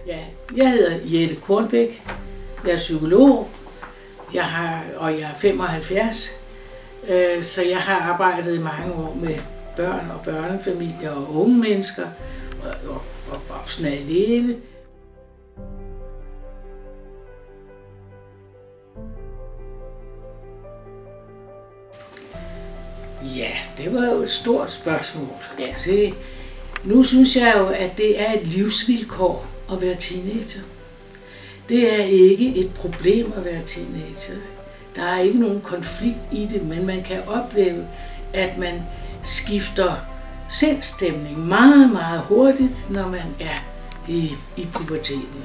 Ja, jeg hedder Jette Kornbæk. Jeg er psykolog. Jeg er 75. Så jeg har arbejdet i mange år med børn og børnefamilier og unge mennesker og voksne alene. Ja, det var jo et stort spørgsmål. Altså, nu synes jeg jo, at det er et livsvilkår at være teenager. Det er ikke et problem at være teenager. Der er ikke nogen konflikt i det, men man kan opleve, at man skifter sindsstemning meget, meget hurtigt, når man er i puberteten.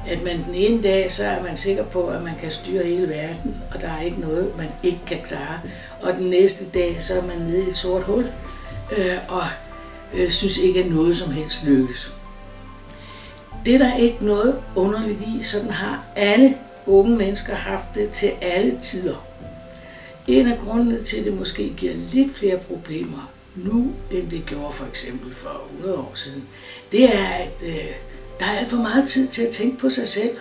At man den ene dag, så er man sikker på, at man kan styre hele verden, og der er ikke noget, man ikke kan klare. Og den næste dag, så er man nede i et sort hul, og synes ikke, at noget som helst lykkes. Det er der ikke noget underligt i, sådan har alle unge mennesker haft det til alle tider. En af grundene til, at det måske giver lidt flere problemer nu, end det gjorde for eksempel for 100 år siden, det er, at der er alt for meget tid til at tænke på sig selv.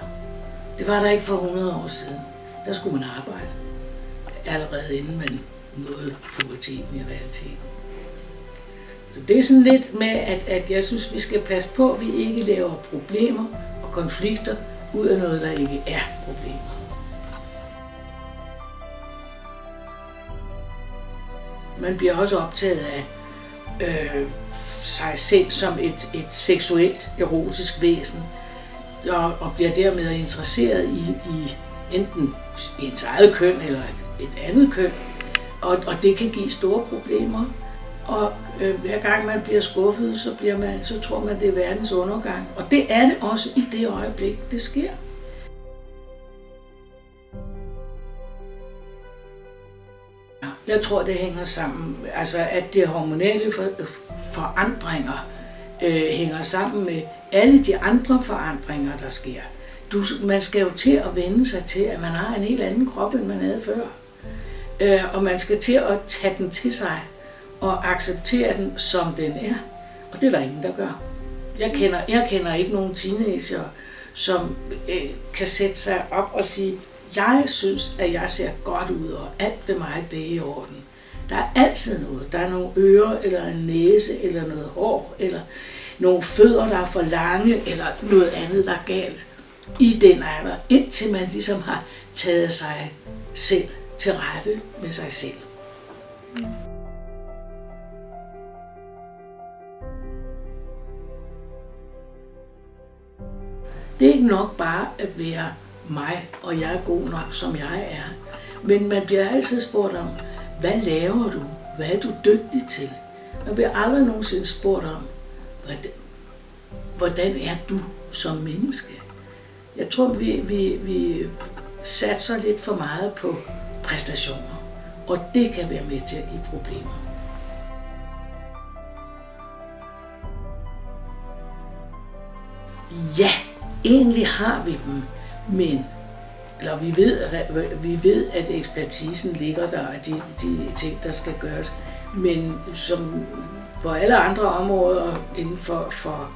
Det var der ikke for 100 år siden. Der skulle man arbejde, allerede inden man nåede puberteten i realiteten. Så det er sådan lidt med, at jeg synes, vi skal passe på, at vi ikke laver problemer og konflikter ud af noget, der ikke er problemer. Man bliver også optaget af sig selv som et seksuelt, erotisk væsen, og bliver dermed interesseret i enten ens eget køn eller et andet køn, og det kan give store problemer. Og hver gang man bliver skuffet, så tror man, det er verdens undergang. Og det er det også i det øjeblik, det sker. Jeg tror, det hænger sammen. Altså, at de hormonelle forandringer hænger sammen med alle de andre forandringer, der sker. Man skal jo til at vende sig til, at man har en helt anden krop, end man havde før. Og man skal til at tage den til sig og acceptere den, som den er. Og det er der ingen, der gør. Jeg kender ikke nogen teenager, som kan sætte sig op og sige, jeg synes, at jeg ser godt ud, og alt ved mig, det er i orden. Der er altid noget. Der er nogle ører, eller en næse, eller noget hår, eller nogle fødder, der er for lange, eller noget andet, der er galt i den alder, indtil man ligesom har taget sig selv til rette med sig selv. Det er ikke nok bare at være mig, og jeg er god nok, som jeg er. Men man bliver altid spurgt om, hvad laver du? Hvad er du dygtig til? Man bliver aldrig nogensinde spurgt om, hvordan er du som menneske? Jeg tror, vi satser lidt for meget på præstationer, og det kan være med til at give problemer. Ja, egentlig har vi dem, men vi ved, at ekspertisen ligger der, og de ting, der skal gøres. Men som på alle andre områder inden for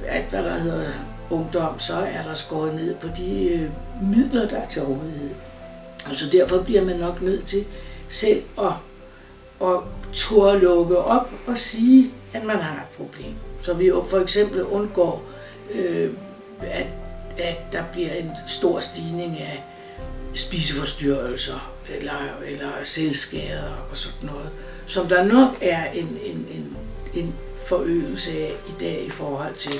alt, hvad der hedder ungdom, så er der skåret ned på de midler, der er til rådighed. Og så derfor bliver man nok nødt til selv at turde lukke op og sige, at man har et problem. Så vi jo for eksempel undgår, at der bliver en stor stigning af spiseforstyrrelser eller selvskader og sådan noget, som der nok er en forøgelse af i dag i forhold til,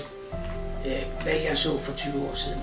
hvad jeg så for 20 år siden.